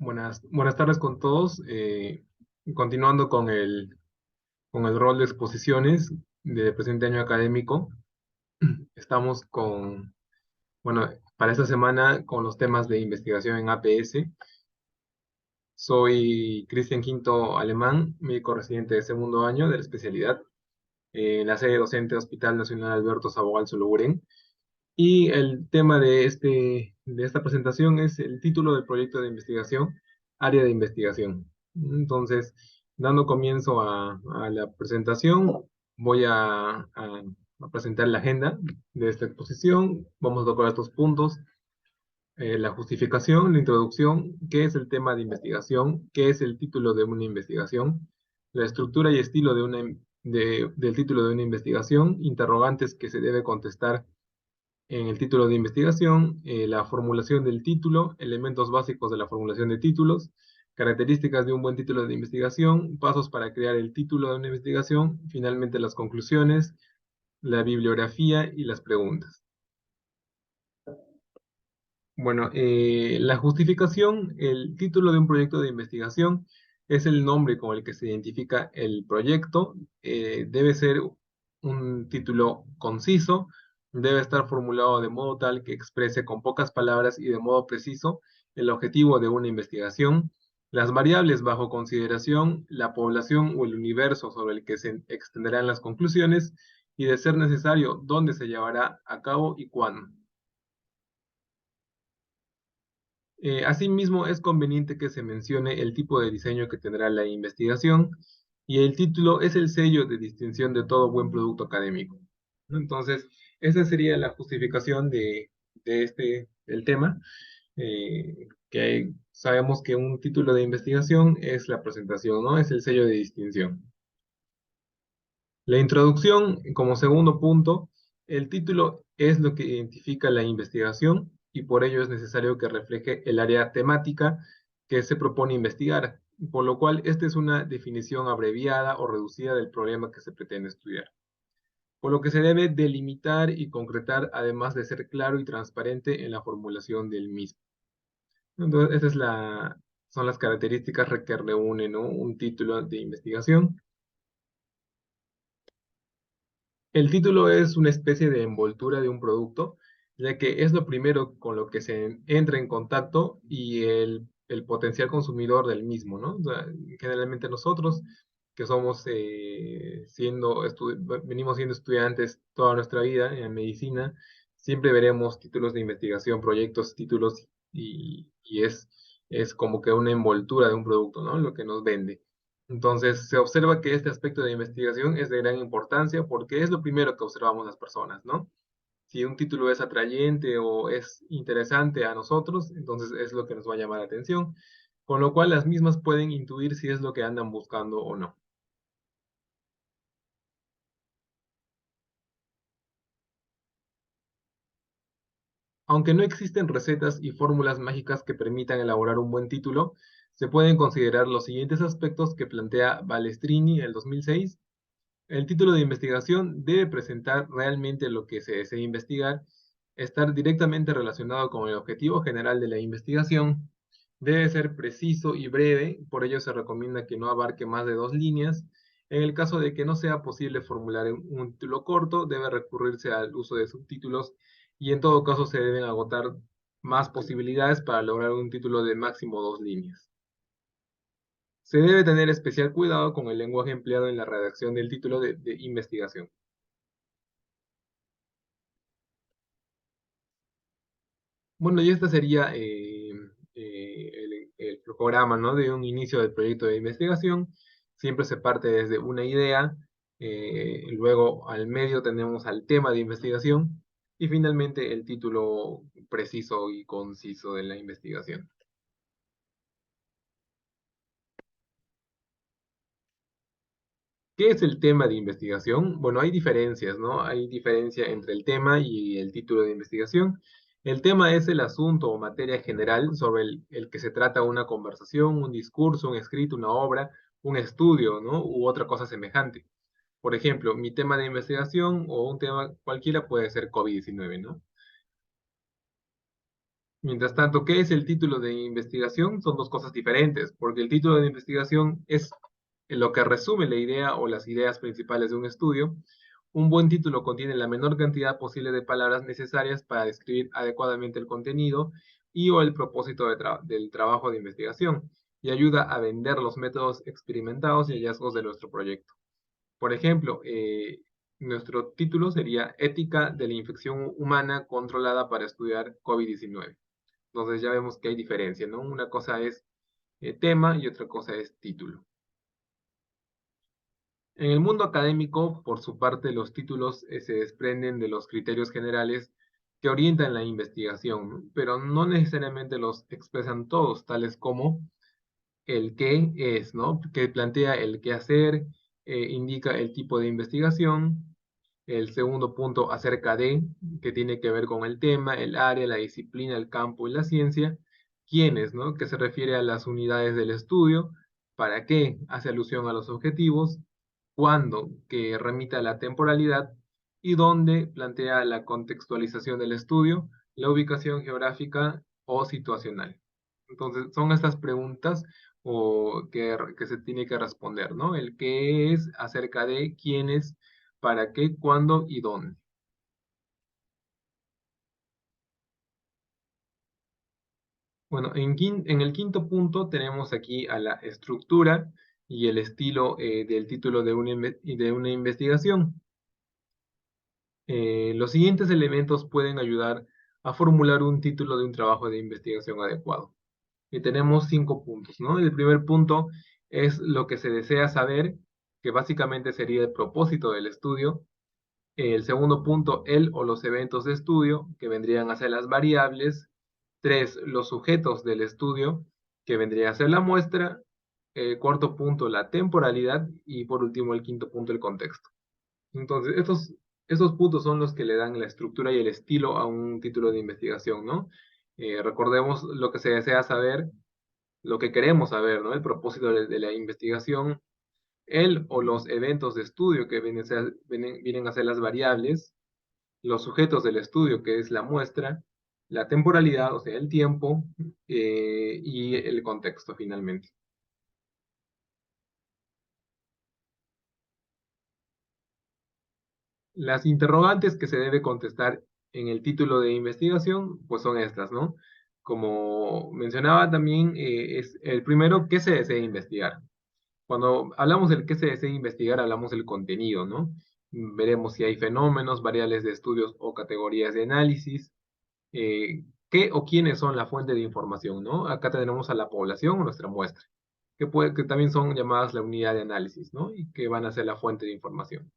Buenas tardes con todos. Continuando con el rol de exposiciones del presente año académico, estamos para esta semana con los temas de investigación en APS. Soy Cristian Quinto Alemán, médico residente de segundo año de la especialidad en la sede docente Hospital Nacional Alberto Sabogal Soloburén. Y el tema de esta presentación es el título del proyecto de investigación, área de investigación. Entonces, dando comienzo a la presentación, voy a presentar la agenda de esta exposición. Vamos a tocar estos puntos: la justificación, la introducción, qué es el tema de investigación, qué es el título de una investigación, la estructura y estilo del título de una investigación, interrogantes que se debe contestar en el título de investigación, la formulación del título, elementos básicos de la formulación de títulos, características de un buen título de investigación, pasos para crear el título de una investigación, finalmente las conclusiones, la bibliografía y las preguntas. Bueno, la justificación, el título de un proyecto de investigación es el nombre con el que se identifica el proyecto. Debe ser un título conciso, debe estar formulado de modo tal que exprese con pocas palabras y de modo preciso el objetivo de una investigación, las variables bajo consideración, la población o el universo sobre el que se extenderán las conclusiones y, de ser necesario, dónde se llevará a cabo y cuándo. Asimismo, es conveniente que se mencione el tipo de diseño que tendrá la investigación, y el título es el sello de distinción de todo buen producto académico, ¿no? Entonces, esa sería la justificación del tema, que sabemos que un título de investigación es la presentación, ¿no? Es el sello de distinción. La introducción, como segundo punto: el título es lo que identifica la investigación y por ello es necesario que refleje el área temática que se propone investigar, por lo cual esta es una definición abreviada o reducida del problema que se pretende estudiar, por lo que se debe delimitar y concretar, además de ser claro y transparente en la formulación del mismo. Entonces, son las características que reúnen, ¿no?, un título de investigación. El título es una especie de envoltura de un producto, ya que es lo primero con lo que se entra en contacto y el potencial consumidor del mismo, ¿no? O sea, generalmente nosotros, que venimos siendo estudiantes toda nuestra vida en medicina, siempre veremos títulos de investigación, proyectos, títulos, y es como que una envoltura de un producto, ¿no? Lo que nos vende. Entonces, se observa que este aspecto de investigación es de gran importancia porque es lo primero que observamos las personas, ¿no? Si un título es atrayente o es interesante a nosotros, entonces es lo que nos va a llamar la atención, con lo cual las mismas pueden intuir si es lo que andan buscando o no. Aunque no existen recetas y fórmulas mágicas que permitan elaborar un buen título, se pueden considerar los siguientes aspectos que plantea Balestrini en el 2006. El título de investigación debe presentar realmente lo que se desea investigar, estar directamente relacionado con el objetivo general de la investigación, debe ser preciso y breve, por ello se recomienda que no abarque más de 2 líneas. En el caso de que no sea posible formular un título corto, debe recurrirse al uso de subtítulos, y en todo caso se deben agotar más posibilidades para lograr un título de máximo 2 líneas. Se debe tener especial cuidado con el lenguaje empleado en la redacción del título de investigación. Bueno, y este sería el programa, ¿no?, de un inicio del proyecto de investigación. Siempre se parte desde una idea, luego al medio tenemos al tema de investigación y finalmente el título preciso y conciso de la investigación. ¿Qué es el tema de investigación? Bueno, hay diferencias, ¿no? Hay diferencia entre el tema y el título de investigación. El tema es el asunto o materia general sobre el que se trata una conversación, un discurso, un escrito, una obra, un estudio, ¿no? U otra cosa semejante. Por ejemplo, mi tema de investigación o un tema cualquiera puede ser COVID-19, ¿no? Mientras tanto, ¿qué es el título de investigación? Son dos cosas diferentes, porque el título de investigación es lo que resume la idea o las ideas principales de un estudio. Un buen título contiene la menor cantidad posible de palabras necesarias para describir adecuadamente el contenido y o el propósito del trabajo de investigación y ayuda a vender los métodos experimentados y hallazgos de nuestro proyecto. Por ejemplo, nuestro título sería Ética de la infección humana controlada para estudiar COVID-19. Entonces ya vemos que hay diferencia, ¿no? Una cosa es tema y otra cosa es título. En el mundo académico, por su parte, los títulos se desprenden de los criterios generales que orientan la investigación, ¿no? Pero no necesariamente los expresan todos, tales como el qué es, ¿no? Que plantea el qué hacer, indica el tipo de investigación. El segundo punto acerca de, que tiene que ver con el tema, el área, la disciplina, el campo y la ciencia. ¿Quiénes, no? Que se refiere a las unidades del estudio. ¿Para qué? Hace alusión a los objetivos. ¿Cuándo? Que remita a la temporalidad. Y dónde plantea la contextualización del estudio, la ubicación geográfica o situacional. Entonces, son estas preguntas que se tiene que responder, ¿no? El qué es acerca de quiénes, para qué, cuándo y dónde. Bueno, en el quinto punto tenemos aquí a la estructura y el estilo del título de una investigación. Los siguientes elementos pueden ayudar a formular un título de un trabajo de investigación adecuado. Y tenemos 5 puntos, ¿no? El primer punto es lo que se desea saber, que básicamente sería el propósito del estudio. El segundo punto, el o los eventos de estudio, que vendrían a ser las variables. 3, los sujetos del estudio, que vendría a ser la muestra. Cuarto punto, la temporalidad. Y por último, el quinto punto, el contexto. Entonces, estos puntos son los que le dan la estructura y el estilo a un título de investigación, ¿no? Recordemos lo que se desea saber, lo que queremos saber, ¿no? El propósito de la investigación, el o los eventos de estudio que vienen a ser las variables, los sujetos del estudio, que es la muestra, la temporalidad, o sea, el tiempo, y el contexto finalmente. Las interrogantes que se debe contestar en el título de investigación, pues son estas, ¿no? Como mencionaba también, es el primero, ¿qué se desea investigar? Cuando hablamos del qué se desea investigar, hablamos del contenido, ¿no? Veremos si hay fenómenos, variables de estudios o categorías de análisis, qué o quiénes son la fuente de información, ¿no? Acá tenemos a la población o nuestra muestra, que también son llamadas la unidad de análisis, ¿no? Y que van a ser la fuente de información.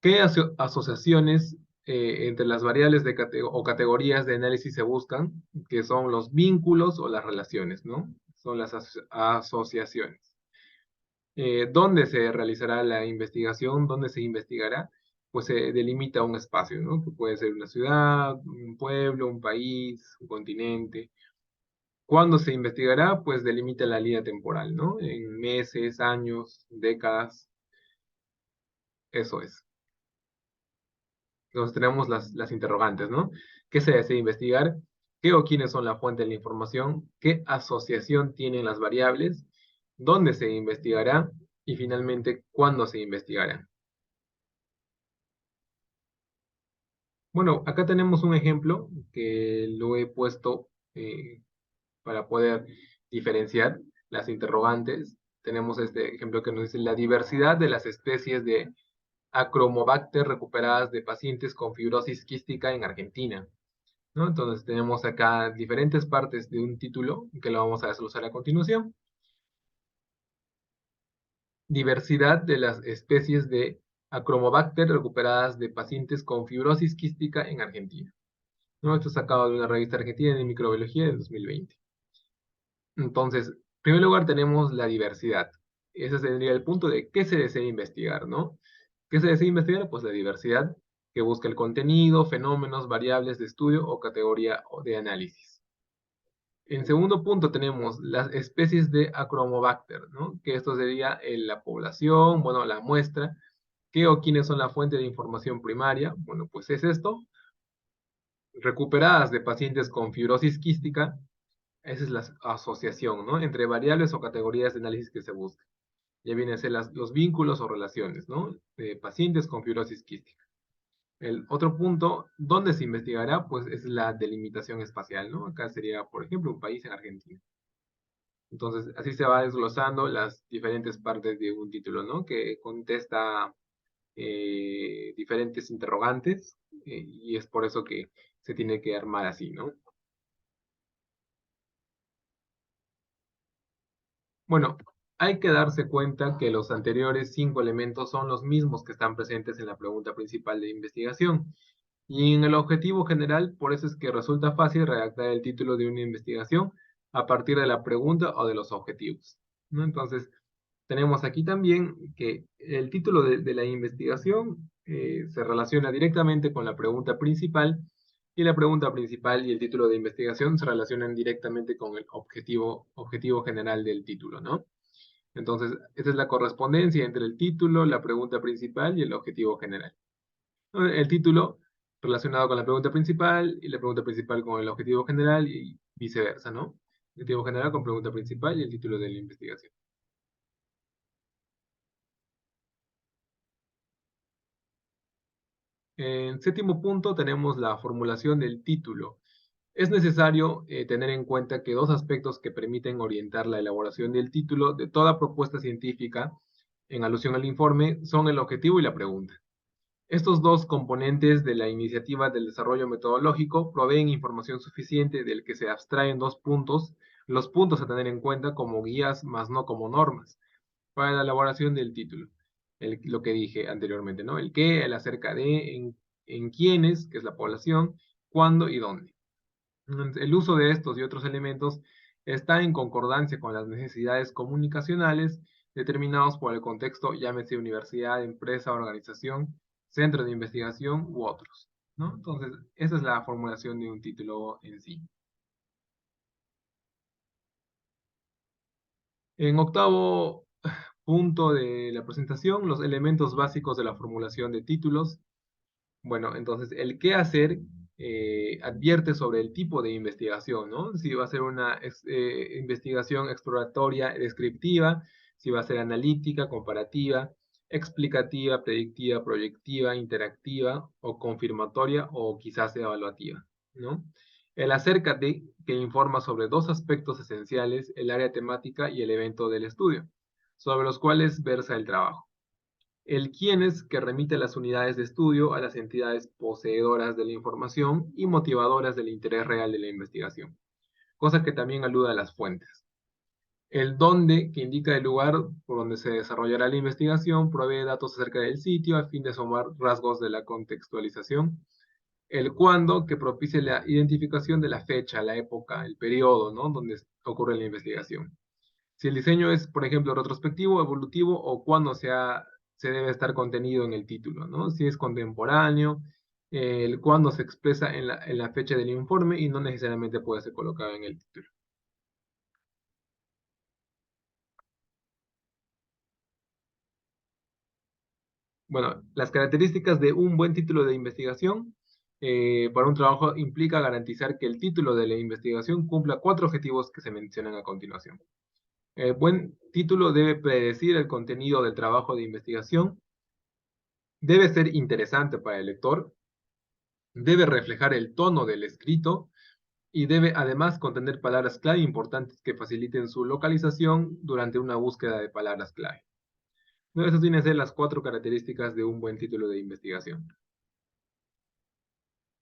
¿Qué asociaciones entre las variables o categorías de análisis se buscan? Que son los vínculos o las relaciones, ¿no? Son las asociaciones. ¿Dónde se realizará la investigación? ¿Dónde se investigará? Pues se delimita un espacio, ¿no? Que puede ser una ciudad, un pueblo, un país, un continente. ¿Cuándo se investigará? Pues delimita la línea temporal, ¿no? En meses, años, décadas, eso es. Entonces tenemos las interrogantes, ¿no? ¿Qué se desea investigar? ¿Qué o quiénes son la fuente de la información? ¿Qué asociación tienen las variables? ¿Dónde se investigará? Y finalmente, ¿cuándo se investigará? Bueno, acá tenemos un ejemplo que lo he puesto para poder diferenciar las interrogantes. Tenemos este ejemplo que nos dice la diversidad de las especies de Acromobacter recuperadas de pacientes con fibrosis quística en Argentina, ¿no? Entonces tenemos acá diferentes partes de un título que lo vamos a desglosar a continuación. Diversidad de las especies de Acromobacter recuperadas de pacientes con fibrosis quística en Argentina, ¿no? Esto es sacado de una revista argentina de microbiología del 2020. Entonces, en primer lugar tenemos la diversidad. Ese sería el punto de qué se desea investigar, ¿no? ¿Qué se desea investigar? Pues la diversidad que busca el contenido, fenómenos, variables de estudio o categoría de análisis. En segundo punto tenemos las especies de Acromobacter, ¿no? Que esto sería la población, bueno, la muestra. ¿Qué o quiénes son la fuente de información primaria? Bueno, pues es esto. recuperadas de pacientes con fibrosis quística. Esa es la asociación, ¿no? Entre variables o categorías de análisis que se busca. Ya vienen a ser los vínculos o relaciones, ¿no? De pacientes con fibrosis quística. El otro punto, ¿dónde se investigará? Pues es la delimitación espacial, ¿no? Acá sería, por ejemplo, un país en Argentina. Entonces, así se va desglosando las diferentes partes de un título, ¿no? Que contesta diferentes interrogantes y es por eso que se tiene que armar así, ¿no? Bueno, hay que darse cuenta que los anteriores 5 elementos son los mismos que están presentes en la pregunta principal de investigación. Y en el objetivo general, por eso es que resulta fácil redactar el título de una investigación a partir de la pregunta o de los objetivos, ¿no? Entonces, tenemos aquí también que el título de la investigación se relaciona directamente con la pregunta principal y la pregunta principal y el título de investigación se relacionan directamente con el objetivo general del título, ¿no? Entonces, esa es la correspondencia entre el título, la pregunta principal y el objetivo general. El título relacionado con la pregunta principal y la pregunta principal con el objetivo general y viceversa, ¿no? El objetivo general con pregunta principal y el título de la investigación. En séptimo punto tenemos la formulación del título. Es necesario tener en cuenta que dos aspectos que permiten orientar la elaboración del título de toda propuesta científica en alusión al informe son el objetivo y la pregunta. Estos dos componentes de la iniciativa del desarrollo metodológico proveen información suficiente del que se abstraen dos puntos, los puntos a tener en cuenta como guías, más no como normas, para la elaboración del título. Lo que dije anteriormente, ¿no? El qué, el acerca de, en quiénes, que es la población, cuándo y dónde. El uso de estos y otros elementos está en concordancia con las necesidades comunicacionales determinados por el contexto, llámese universidad, empresa, organización, centro de investigación u otros, ¿no? Entonces, esa es la formulación de un título en sí. En octavo punto de la presentación, los elementos básicos de la formulación de títulos. Bueno, entonces el qué hacer advierte sobre el tipo de investigación, ¿no? Si va a ser una investigación exploratoria, descriptiva, si va a ser analítica, comparativa, explicativa, predictiva, proyectiva, interactiva o confirmatoria o quizás evaluativa, ¿no? El acércate que informa sobre dos aspectos esenciales, el área temática y el evento del estudio, sobre los cuales versa el trabajo. El quiénes que remite las unidades de estudio a las entidades poseedoras de la información y motivadoras del interés real de la investigación, cosa que también alude a las fuentes. El dónde que indica el lugar por donde se desarrollará la investigación provee datos acerca del sitio a fin de sumar rasgos de la contextualización. El cuándo que propicia la identificación de la fecha, la época, el periodo, ¿no? Donde ocurre la investigación. Si el diseño es, por ejemplo, retrospectivo, evolutivo o cuándo se debe estar contenido en el título, ¿no? Si es contemporáneo, el cuándo se expresa en la fecha del informe y no necesariamente puede ser colocado en el título. Bueno, las características de un buen título de investigación para un trabajo implica garantizar que el título de la investigación cumpla 4 objetivos que se mencionan a continuación. El buen título debe predecir el contenido del trabajo de investigación, debe ser interesante para el lector, debe reflejar el tono del escrito y debe además contener palabras clave importantes que faciliten su localización durante una búsqueda de palabras clave. ¿No? Esas vienen a ser las 4 características de un buen título de investigación.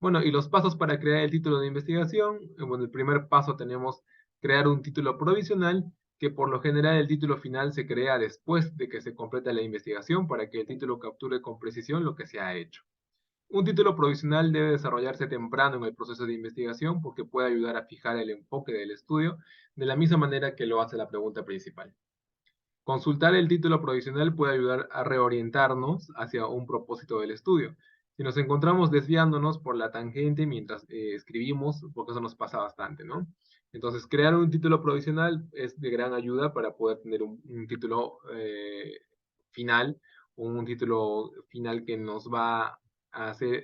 Bueno, y los pasos para crear el título de investigación. Bueno, el primer paso tenemos crear un título provisional, que por lo general el título final se crea después de que se completa la investigación para que el título capture con precisión lo que se ha hecho. Un título provisional debe desarrollarse temprano en el proceso de investigación porque puede ayudar a fijar el enfoque del estudio de la misma manera que lo hace la pregunta principal. Consultar el título provisional puede ayudar a reorientarnos hacia un propósito del estudio. Si nos encontramos desviándonos por la tangente mientras escribimos, porque eso nos pasa bastante, ¿no? Entonces, crear un título provisional es de gran ayuda para poder tener un título final, un título final que nos va a hacer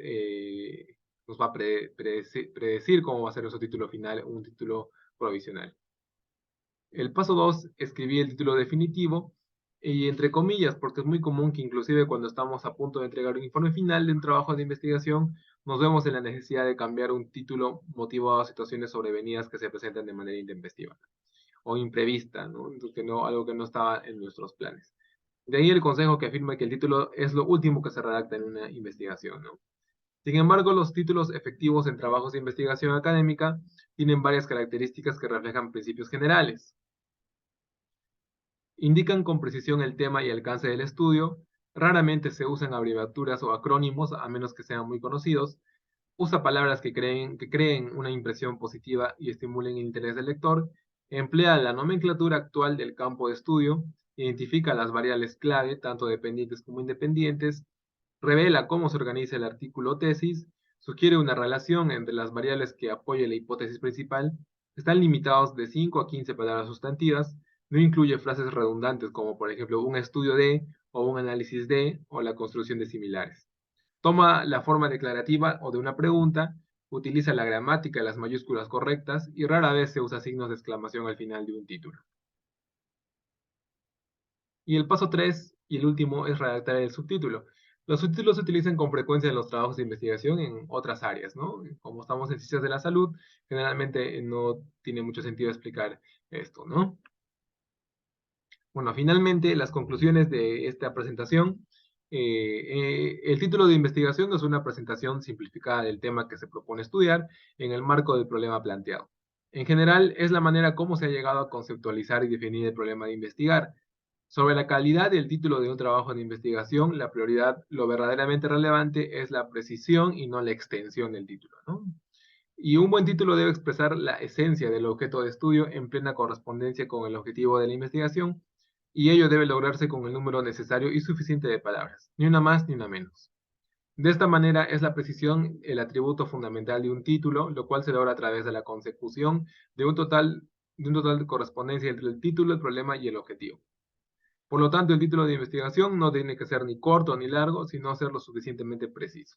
nos va a predecir cómo va a ser nuestro título final, un título provisional. El paso 2, escribí el título definitivo y entre comillas, porque es muy común que inclusive cuando estamos a punto de entregar un informe final de un trabajo de investigación, nos vemos en la necesidad de cambiar un título motivado a situaciones sobrevenidas que se presentan de manera intempestiva o imprevista, ¿no? Entonces, algo que no estaba en nuestros planes. De ahí el consejo que afirma que el título es lo último que se redacta en una investigación, ¿no? Sin embargo, los títulos efectivos en trabajos de investigación académica tienen varias características que reflejan principios generales. Indican con precisión el tema y alcance del estudio, raramente se usan abreviaturas o acrónimos a menos que sean muy conocidos, usa palabras que creen una impresión positiva y estimulen el interés del lector, emplea la nomenclatura actual del campo de estudio, identifica las variables clave, tanto dependientes como independientes, revela cómo se organiza el artículo o tesis, sugiere una relación entre las variables que apoye la hipótesis principal, están limitados de 5 a 15 palabras sustantivas, no incluye frases redundantes como por ejemplo un estudio de o un análisis de o la construcción de similares. Toma la forma declarativa o de una pregunta, utiliza la gramática y las mayúsculas correctas y rara vez se usa signos de exclamación al final de un título. Y el paso 3 y el último es redactar el subtítulo. Los subtítulos se utilizan con frecuencia en los trabajos de investigación en otras áreas, ¿no? Como estamos en ciencias de la salud, generalmente no tiene mucho sentido explicar esto, ¿no? Bueno, finalmente, las conclusiones de esta presentación. El título de investigación es una presentación simplificada del tema que se propone estudiar en el marco del problema planteado. En general, es la manera como se ha llegado a conceptualizar y definir el problema de investigar. Sobre la calidad del título de un trabajo de investigación, la prioridad, lo verdaderamente relevante, es la precisión y no la extensión del título, ¿no? Y un buen título debe expresar la esencia del objeto de estudio en plena correspondencia con el objetivo de la investigación, y ello debe lograrse con el número necesario y suficiente de palabras, ni una más ni una menos. De esta manera es la precisión el atributo fundamental de un título, lo cual se logra a través de la consecución de un total de correspondencia entre el título, el problema y el objetivo. Por lo tanto, el título de investigación no tiene que ser ni corto ni largo, sino ser lo suficientemente preciso.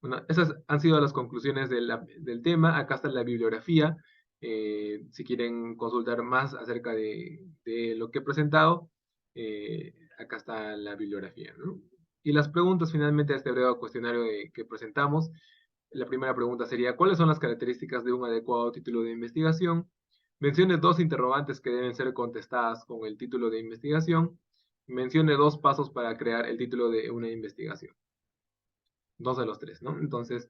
Bueno, esas han sido las conclusiones del tema. Acá está la bibliografía. Si quieren consultar más acerca de lo que he presentado, acá está la bibliografía, ¿no? Y las preguntas finalmente a este breve cuestionario que presentamos. La primera pregunta sería, ¿cuáles son las características de un adecuado título de investigación? Mencione dos interrogantes que deben ser contestadas con el título de investigación. Mencione dos pasos para crear el título de una investigación. Dos de los tres, ¿no? Entonces,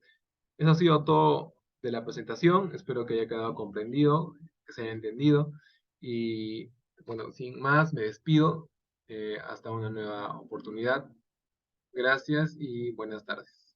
eso ha sido todo de la presentación. Espero que haya quedado comprendido, que se haya entendido. Y bueno, sin más, me despido. Hasta una nueva oportunidad. Gracias y buenas tardes.